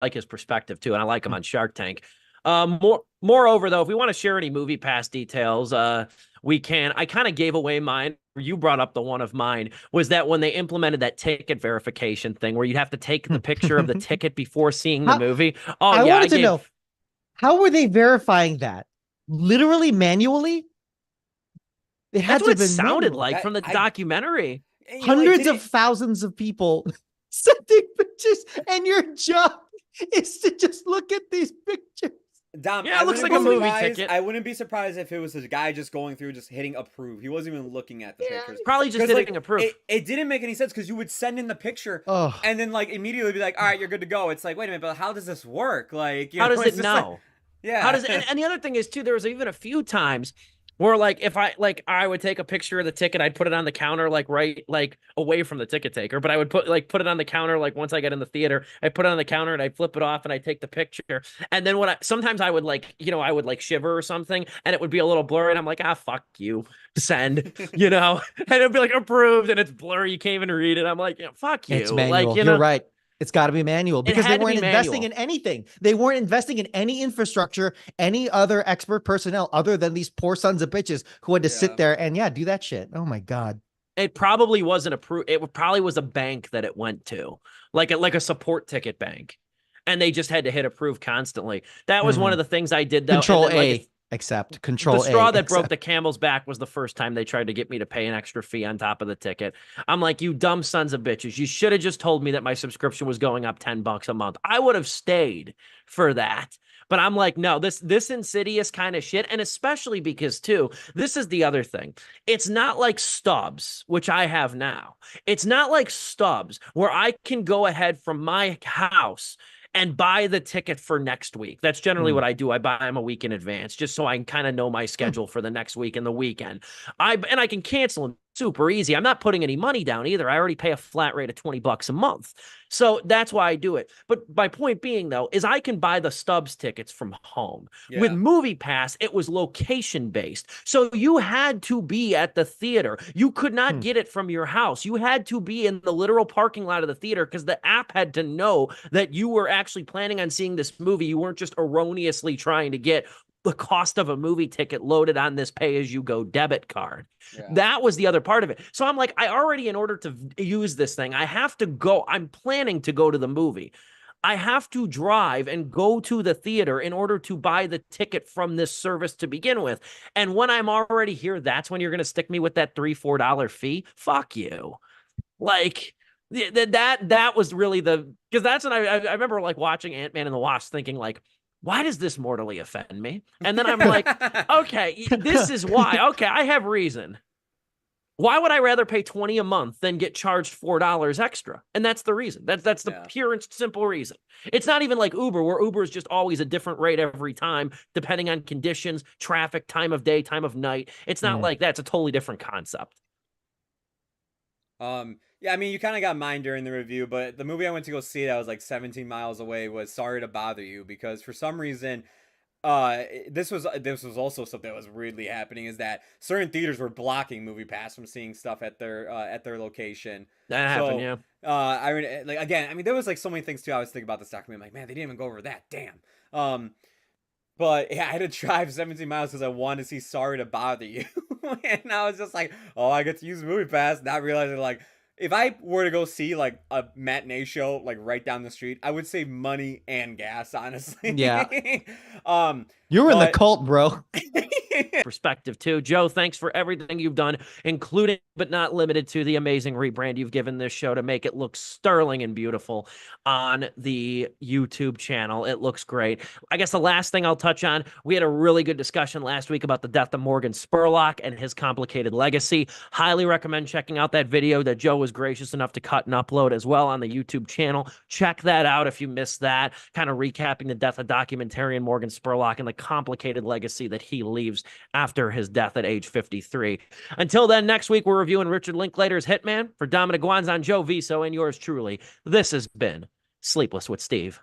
like his perspective too, and I like him on Shark Tank. Moreover, though, if we want to share any MoviePass details, we can. I kind of gave away mine. You brought up the one of mine was that when they implemented that ticket verification thing where you'd have to take the picture of the ticket before seeing the How, movie. Oh I yeah, wanted to know, how were they verifying that? Literally manually? It that's had to what have it been sounded manual. like That from the I, documentary. you know, it Hundreds didn't. of thousands of people sending pictures, and your job is to just look at these pictures. Dom, Yeah, I it looks wouldn't like be a movie surprised. ticket. I wouldn't be surprised if it was a guy just going through, just hitting approve. He wasn't even looking at the Yeah. pictures Probably just because, like, hitting approve. it didn't make any sense because you would send in the picture Oh, and then like immediately be like, all right, you're good to go. It's like, wait a minute, but how does this work? Like, How does it's it just like, know? How yeah, does it, and the other thing is too, there was even a few times where like if I would take a picture of the ticket, I'd put it on the counter like right like away from the ticket taker, but I would put it on the counter like once I get in the theater, I put it on the counter and I flip it off and I take the picture. And then when I sometimes I would like, I would like shiver or something and it would be a little blurry and I'm like, fuck you, send, and it'd be like approved and it's blurry, you can't even read it. I'm like, fuck it's you. Like, manual. You're right. It's got to be manual it because they had to be weren't investing manual. in anything. They weren't investing in any infrastructure, any other expert personnel other than these poor sons of bitches who had to sit yeah. there and do that shit. Oh my God. It probably wasn't approved. It probably was a bank that it went to, like a support ticket bank, and they just had to hit approve constantly. That was one Mm-hmm. of the things I did though. And Control then A, accept. the Control A, straw that broke accept. the camel's back was the first time they tried to get me to pay an extra fee on top of the ticket. I'm like, you dumb sons of bitches. You should have just told me that my subscription was going up $10 a month. I would have stayed for that. But I'm like, no, this insidious kind of shit. And especially because too, this is the other thing. It's not like Stubs, which I have now. It's not like Stubs where I can go ahead from my house and buy the ticket for next week. That's generally Mm. what I do. I buy them a week in advance just so I can kind of know my schedule for the next week and the weekend. I can cancel them super easy. I'm not putting any money down either. I already pay a flat rate of $20 a month. So that's why I do it. But my point being though is I can buy the Stubs tickets from home. With Yeah. MoviePass, it was location based. So you had to be at the theater. You could not Hmm. get it from your house. You had to be in the literal parking lot of the theater because the app had to know that you were actually planning on seeing this movie. You weren't just erroneously trying to get the cost of a movie ticket loaded on this pay-as-you-go debit card. Yeah. That was the other part of it. So I'm like, I already, in order to use this thing, I have to go. I'm planning to go to the movie. I have to drive and go to the theater in order to buy the ticket from this service to begin with. And when I'm already here, that's when you're going to stick me with that $3-4 fee. Fuck you. Like that was really because that's when I remember like watching Ant-Man and the Wasp thinking like, why does this mortally offend me? And then I'm like, okay, this is why. Okay, I have reason. Why would I rather pay 20 a month than get charged $4 extra? And that's the reason. That's the Yeah. pure and simple reason. It's not even like Uber, where Uber is just always a different rate every time, depending on conditions, traffic, time of day, time of night. It's not Mm. like that. It's a totally different concept. Yeah, I mean, you kind of got mine during the review, but the movie I went to go see that was like 17 miles away was Sorry to Bother You because for some reason, this was also something that was weirdly happening is that certain theaters were blocking MoviePass from seeing stuff at their location. That happened, So, yeah. I mean, like again, I mean, there was like so many things too. I was thinking about this document, like, man, they didn't even go over that. Damn. But yeah, I had to drive 17 miles because I wanted to see Sorry to Bother You, and I was just like, oh, I get to use MoviePass, not realizing like. If I were to go see like a matinee show like right down the street, I would save money and gas, honestly. Yeah. um, You're in the but cult, bro. Perspective too. Joe, thanks for everything you've done, including but not limited to the amazing rebrand you've given this show to make it look sterling and beautiful on the YouTube channel. It looks great. I guess the last thing I'll touch on, we had a really good discussion last week about the death of Morgan Spurlock and his complicated legacy. Highly recommend checking out that video that Joe was gracious enough to cut and upload as well on the YouTube channel. Check that out if you missed that, kind of recapping the death of documentarian Morgan Spurlock and the complicated legacy that he leaves after his death at age 53. Until then, next week, we're reviewing Richard Linklater's Hitman. For Dominic Guanzon, Joe Viso, and yours truly, this has been Sleepless with Steve.